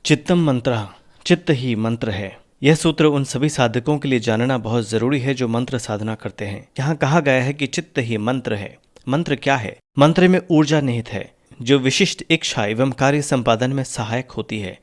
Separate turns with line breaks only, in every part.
चित्तम मंत्र, चित्त ही मंत्र है। यह सूत्र उन सभी साधकों के लिए जानना बहुत जरूरी है जो मंत्र साधना करते हैं। यहाँ कहा गया है कि चित्त ही मंत्र है। मंत्र क्या है? मंत्र में ऊर्जा निहित है जो विशिष्ट इच्छा एवं कार्य संपादन में सहायक होती है।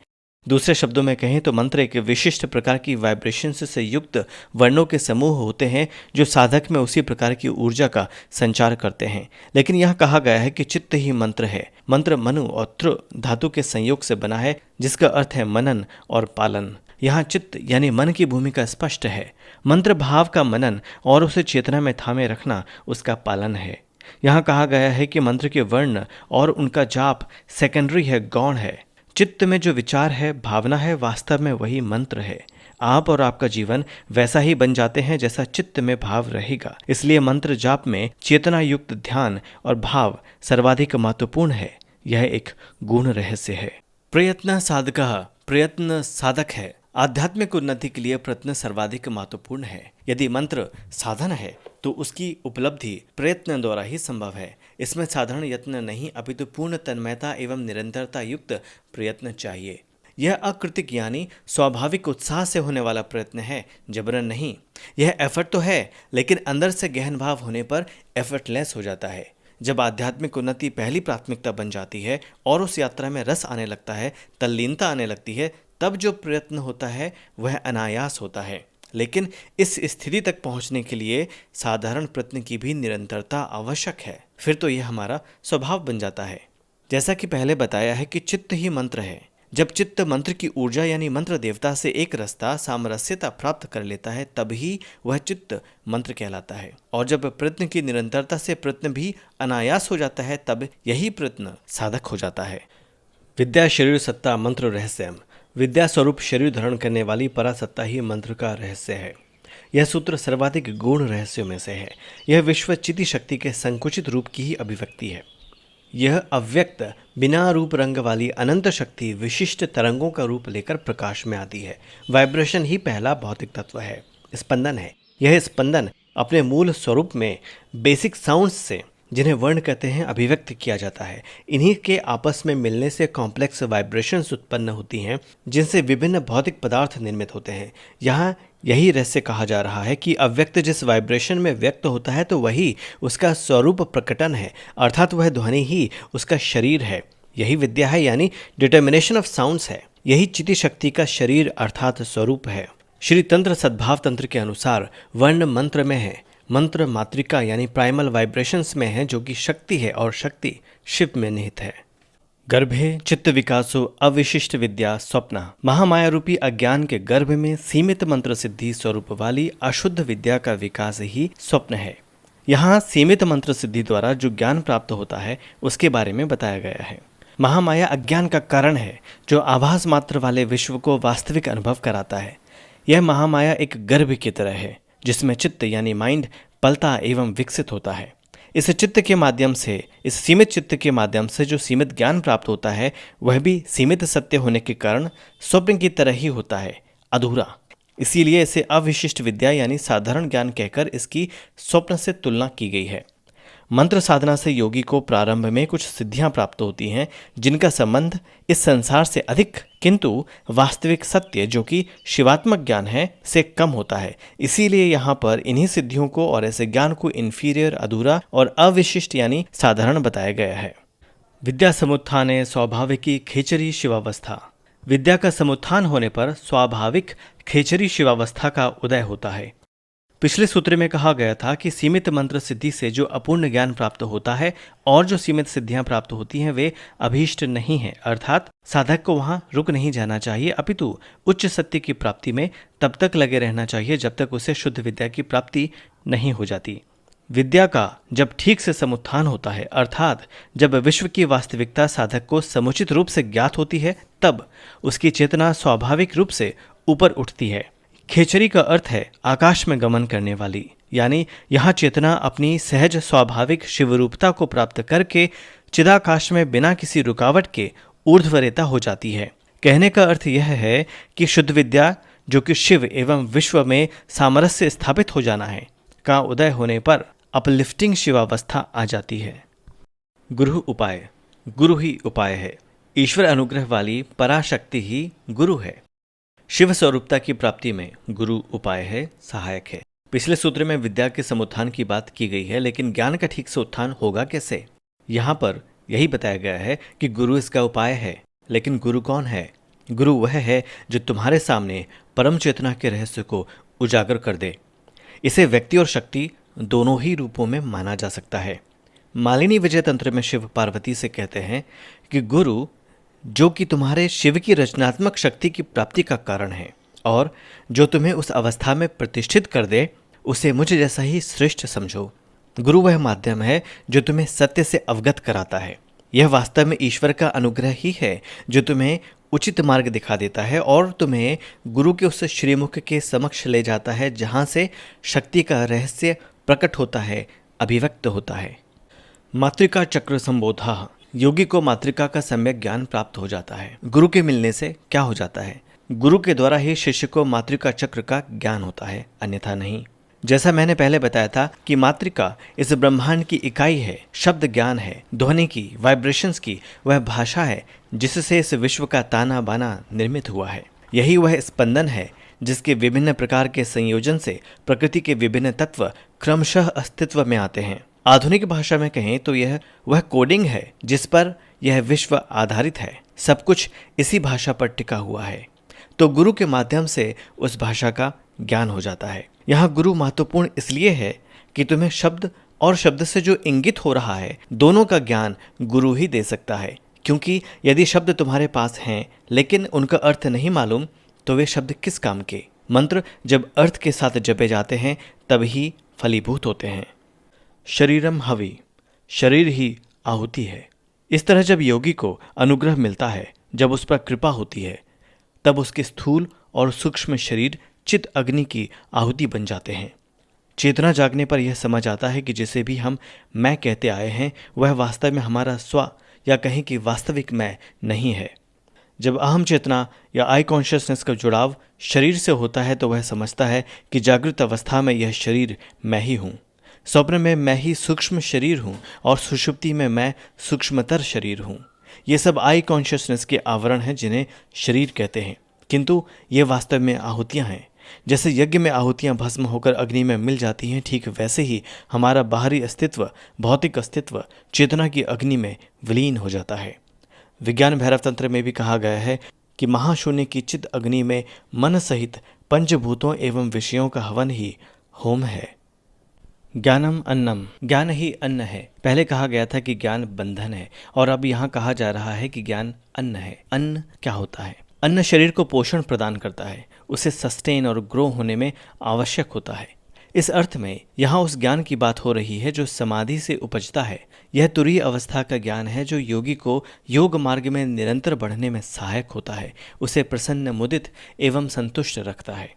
दूसरे शब्दों में कहें तो मंत्र एक विशिष्ट प्रकार की वाइब्रेशंस से युक्त वर्णों के समूह होते हैं जो साधक में उसी प्रकार की ऊर्जा का संचार करते हैं। लेकिन यह कहा गया है कि चित्त ही मंत्र है। मंत्र मनु और त्र धातु के संयोग से बना है जिसका अर्थ है मनन और पालन। यहाँ चित्त यानी मन की भूमिका स्पष्ट है। मंत्र भाव का मनन और उसे चेतना में थामे रखना उसका पालन है। यहाँ कहा गया है कि मंत्र के वर्ण और उनका जाप सेकेंडरी है, गौण है। चित्त में जो विचार है, भावना है, वास्तव में वही मंत्र है। आप और आपका जीवन वैसा ही बन जाते हैं जैसा चित्त में भाव रहेगा। इसलिए मंत्र जाप में चेतना युक्त ध्यान और भाव सर्वाधिक महत्वपूर्ण है। यह एक गूढ़ रहस्य है। प्रयत्न साधकः, प्रयत्न साधक है। आध्यात्मिक उन्नति के लिए प्रयत्न सर्वाधिक महत्वपूर्ण है। यदि मंत्र साधन है तो उसकी उपलब्धि प्रयत्न द्वारा ही संभव है। इसमें साधारण यत्न नहीं अपितु पूर्ण तन्मयता एवं निरंतरता युक्त प्रयत्न चाहिए। यह अकृतिक यानी स्वाभाविक उत्साह से होने वाला प्रयत्न है, जबरन नहीं। यह एफर्ट तो है लेकिन अंदर से गहन भाव होने पर एफर्टलेस हो जाता है। जब आध्यात्मिक उन्नति पहली प्राथमिकता बन जाती है और उस यात्रा में रस आने लगता है, तल्लीनता आने लगती है, तब जो प्रयत्न होता है वह अनायास होता है। लेकिन इस स्थिति तक पहुंचने के लिए साधारण प्रयत्न की भी निरंतरता आवश्यक है। फिर तो यह हमारा स्वभाव बन जाता है। जैसा कि पहले बताया है कि चित्त ही मंत्र है। जब चित्त मंत्र की ऊर्जा यानी मंत्र देवता से एक रसता सामरस्यता प्राप्त कर लेता है तभी वह चित्त मंत्र कहलाता है। और जब प्रयत्न की निरंतरता से प्रयत्न भी अनायास हो जाता है तब यही प्रयत्न साधक हो जाता है। विद्या शरीर सत्ता मंत्र रहस्यम। विद्या स्वरूप शरीर धारण करने वाली परासत्ता ही मंत्र का रहस्य है। यह सूत्र सर्वाधिक गूढ़ रहस्यों में से है। यह विश्व चिति शक्ति के संकुचित रूप की ही अभिव्यक्ति है। यह अव्यक्त बिना रूप रंग वाली अनंत शक्ति विशिष्ट तरंगों का रूप लेकर प्रकाश में आती है। वाइब्रेशन ही पहला भौतिक तत्व है, स्पंदन है। यह स्पंदन अपने मूल स्वरूप में बेसिक साउंड्स से, जिन्हें वर्ण कहते हैं, अभिव्यक्त किया जाता है। इन्हीं के आपस में मिलने से कॉम्प्लेक्स वाइब्रेशंस उत्पन्न होती हैं जिनसे विभिन्न भौतिक पदार्थ निर्मित होते हैं। यहाँ यही रहस्य कहा जा रहा है कि अव्यक्त जिस वाइब्रेशन में व्यक्त होता है तो वही उसका स्वरूप प्रकटन है, अर्थात वह ध्वनि ही उसका शरीर है। यही विद्या है यानी डिटर्मिनेशन ऑफ साउंड्स है। यही चिति शक्ति का शरीर अर्थात स्वरूप है। श्री तंत्र सद्भाव तंत्र के अनुसार वर्ण मंत्र में है, मंत्र मातृका यानी प्राइमल वाइब्रेशंस में है जो कि शक्ति है और शक्ति शिव में निहित है। गर्भे चित्त विकासो अविशिष्ट विद्या स्वप्न। महामाया रूपी अज्ञान के गर्भ में सीमित मंत्र सिद्धि स्वरूप वाली अशुद्ध विद्या का विकास ही स्वप्न है। यहाँ सीमित मंत्र सिद्धि द्वारा जो ज्ञान प्राप्त होता है उसके बारे में बताया गया है। महामाया अज्ञान का कारण है जो आभास मात्र वाले विश्व को वास्तविक अनुभव कराता है। यह महामाया एक गर्भ की तरह है जिसमें चित्त यानी माइंड पलता एवं विकसित होता है। इस चित्त के माध्यम से, इस सीमित चित्त के माध्यम से जो सीमित ज्ञान प्राप्त होता है वह भी सीमित सत्य होने के कारण स्वप्न की तरह ही होता है, अधूरा। इसीलिए इसे अविशिष्ट विद्या यानी साधारण ज्ञान कहकर इसकी स्वप्न से तुलना की गई है। मंत्र साधना से योगी को प्रारंभ में कुछ सिद्धियां प्राप्त होती हैं जिनका संबंध इस संसार से अधिक किंतु वास्तविक सत्य जो कि शिवात्मक ज्ञान है से कम होता है। इसीलिए यहाँ पर इन्हीं सिद्धियों को और ऐसे ज्ञान को इन्फीरियर, अधूरा और अविशिष्ट यानी साधारण बताया गया है। विद्या समुत्थाने स्वाभाविकी खेचरी शिवावस्था। विद्या का समुत्थान होने पर स्वाभाविक खेचरी शिवावस्था का उदय होता है। पिछले सूत्र में कहा गया था कि सीमित मंत्र सिद्धि से जो अपूर्ण ज्ञान प्राप्त होता है और जो सीमित सिद्धियां प्राप्त होती हैं वे अभीष्ट नहीं है, अर्थात साधक को वहां रुक नहीं जाना चाहिए अपितु उच्च सत्य की प्राप्ति में तब तक लगे रहना चाहिए जब तक उसे शुद्ध विद्या की प्राप्ति नहीं हो जाती। विद्या का जब ठीक से समुत्थान होता है, अर्थात जब विश्व की वास्तविकता साधक को समुचित रूप से ज्ञात होती है, तब उसकी चेतना स्वाभाविक रूप से ऊपर उठती है। खेचरी का अर्थ है आकाश में गमन करने वाली, यानी यहाँ चेतना अपनी सहज स्वाभाविक शिवरूपता को प्राप्त करके चिदाकाश में बिना किसी रुकावट के ऊर्ध्वरेता हो जाती है। कहने का अर्थ यह है कि शुद्ध विद्या जो कि शिव एवं विश्व में सामरस्य स्थापित हो जाना है का उदय होने पर अपलिफ्टिंग शिवावस्था आ जाती है। गुरु उपाय। गुरु ही उपाय है। ईश्वर अनुग्रह वाली पराशक्ति ही गुरु है। शिव स्वरूपता की प्राप्ति में गुरु उपाय है, सहायक है। पिछले सूत्र में विद्या के समुत्थान की बात की गई है, लेकिन ज्ञान का ठीक से उत्थान होगा कैसे? यहाँ पर यही बताया गया है कि गुरु इसका उपाय है। लेकिन गुरु कौन है? गुरु वह है जो तुम्हारे सामने परम चेतना के रहस्य को उजागर कर दे। इसे व्यक्ति और शक्ति दोनों ही रूपों में माना जा सकता है। मालिनी विजय तंत्र में शिव पार्वती से कहते हैं कि गुरु जो कि तुम्हारे शिव की रचनात्मक शक्ति की प्राप्ति का कारण है और जो तुम्हें उस अवस्था में प्रतिष्ठित कर दे, उसे मुझ जैसा ही श्रेष्ठ समझो। गुरु वह माध्यम है जो तुम्हें सत्य से अवगत कराता है। यह वास्तव में ईश्वर का अनुग्रह ही है जो तुम्हें उचित मार्ग दिखा देता है और तुम्हें गुरु के उस श्रीमुख के समक्ष ले जाता है जहां से शक्ति का रहस्य प्रकट होता है, अभिव्यक्त होता है। मातृका चक्र संबोधा, योगी को मातृका का सम्यक ज्ञान प्राप्त हो जाता है। गुरु के मिलने से क्या हो जाता है? गुरु के द्वारा ही शिष्य को मातृका चक्र का ज्ञान होता है, अन्यथा नहीं। जैसा मैंने पहले बताया था कि मातृका इस ब्रह्मांड की इकाई है, शब्द ज्ञान है, ध्वनि की, वाइब्रेशंस की वह भाषा है जिससे इस विश्व का ताना बाना निर्मित हुआ है। यही वह स्पंदन है जिसके विभिन्न प्रकार के संयोजन से प्रकृति के विभिन्न तत्व क्रमशः अस्तित्व में आते हैं। आधुनिक भाषा में कहें तो यह वह कोडिंग है जिस पर यह विश्व आधारित है। सब कुछ इसी भाषा पर टिका हुआ है। तो गुरु के माध्यम से उस भाषा का ज्ञान हो जाता है। यहाँ गुरु महत्वपूर्ण इसलिए है कि तुम्हें शब्द और शब्द से जो इंगित हो रहा है, दोनों का ज्ञान गुरु ही दे सकता है। क्योंकि यदि शब्द तुम्हारे पास हैं लेकिन उनका अर्थ नहीं मालूम, तो वे शब्द किस काम के? मंत्र जब अर्थ के साथ जपे जाते हैं तब ही फलीभूत होते हैं। शरीरम हवि, शरीर ही आहुति है। इस तरह जब योगी को अनुग्रह मिलता है, जब उस पर कृपा होती है, तब उसके स्थूल और सूक्ष्म शरीर चित अग्नि की आहुति बन जाते हैं। चेतना जागने पर यह समझ आता है कि जिसे भी हम मैं कहते आए हैं वह वास्तव में हमारा स्व या कहें कि वास्तविक मैं नहीं है। जब अहम चेतना या आई कॉन्शियसनेस का जुड़ाव शरीर से होता है तो वह समझता है कि जागृत अवस्था में यह शरीर मैं ही हूँ, स्वप्न में मैं ही सूक्ष्म शरीर हूँ और सुषुप्ति में मैं सूक्ष्मतर शरीर हूँ। ये सब आई कॉन्शियसनेस के आवरण हैं जिन्हें शरीर कहते हैं, किंतु ये वास्तव में आहुतियाँ हैं। जैसे यज्ञ में आहुतियाँ भस्म होकर अग्नि में मिल जाती हैं, ठीक वैसे ही हमारा बाहरी अस्तित्व, भौतिक अस्तित्व चेतना की अग्नि में विलीन हो जाता है। विज्ञान भैरव तंत्र में भी कहा गया है कि महाशून्य की चित अग्नि में मन सहित पंचभूतों एवं विषयों का हवन ही होम है। ज्ञानम अन्नम, ज्ञान ही अन्न है। पहले कहा गया था कि ज्ञान बंधन है और अब यहाँ कहा जा रहा है कि ज्ञान अन्न है। अन्न क्या होता है? अन्न शरीर को पोषण प्रदान करता है, उसे सस्टेन और ग्रो होने में आवश्यक होता है। इस अर्थ में यहाँ उस ज्ञान की बात हो रही है जो समाधि से उपजता है। यह तुरीय अवस्था का ज्ञान है जो योगी को योग मार्ग में निरंतर बढ़ने में सहायक होता है, उसे प्रसन्न, मुदित एवं संतुष्ट रखता है।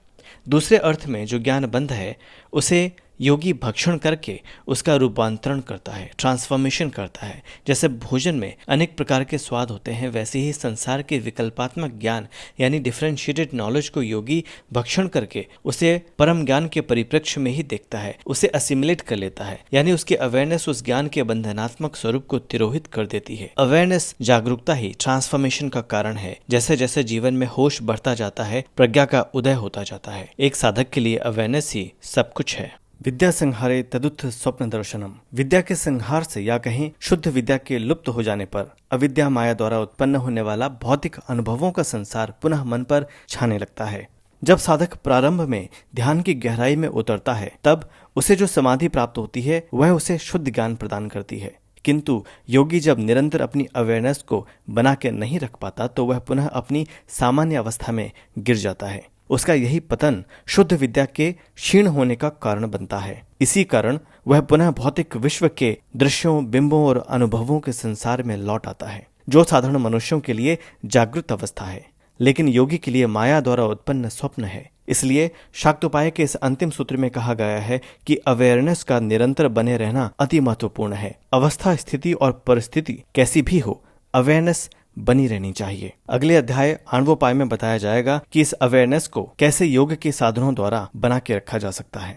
दूसरे अर्थ में जो ज्ञान बंध है उसे योगी भक्षण करके उसका रूपांतरण करता है, ट्रांसफॉर्मेशन करता है। जैसे भोजन में अनेक प्रकार के स्वाद होते हैं, वैसे ही संसार के विकल्पात्मक ज्ञान यानी डिफरेंशिएटेड नॉलेज को योगी भक्षण करके उसे परम ज्ञान के परिप्रेक्ष्य में ही देखता है, उसे असिमिलेट कर लेता है, यानी उसकी अवेयरनेस उस ज्ञान के बंधनात्मक स्वरूप को तिरोहित कर देती है। अवेयरनेस, जागरूकता ही ट्रांसफॉर्मेशन का कारण है। जैसे जैसे जीवन में होश बढ़ता जाता है, प्रज्ञा का उदय होता जाता है। एक साधक के लिए अवेयरनेस ही सब कुछ है। विद्या संहारे तदुत्थ स्वप्न दर्शनम, विद्या के संहार से या कहें शुद्ध विद्या के लुप्त हो जाने पर अविद्या माया द्वारा उत्पन्न होने वाला भौतिक अनुभवों का संसार पुनः मन पर छाने लगता है। जब साधक प्रारंभ में ध्यान की गहराई में उतरता है तब उसे जो समाधि प्राप्त होती है वह उसे शुद्ध ज्ञान प्रदान करती है। किंतु योगी जब निरंतर अपनी अवेयरनेस को बना के नहीं रख पाता तो वह पुनः अपनी सामान्य अवस्था में गिर जाता है। उसका यही पतन शुद्ध विद्या के क्षीण होने का कारण बनता है। इसी कारण वह पुनः भौतिक विश्व के दृश्यों, बिंबों और अनुभवों के संसार में लौट आता है, जो साधारण मनुष्यों के लिए जागृत अवस्था है, लेकिन योगी के लिए माया द्वारा उत्पन्न स्वप्न है। इसलिए शाक्तोपाय के इस अंतिम सूत्र में कहा गया है कि अवेयरनेस का निरंतर बने रहना अति महत्वपूर्ण है। अवस्था, स्थिति और परिस्थिति कैसी भी हो, अवेयरनेस बनी रहनी चाहिए। अगले अध्याय आणवोपाय में बताया जाएगा कि इस अवेयरनेस को कैसे योग के साधनों द्वारा बना के रखा जा सकता है।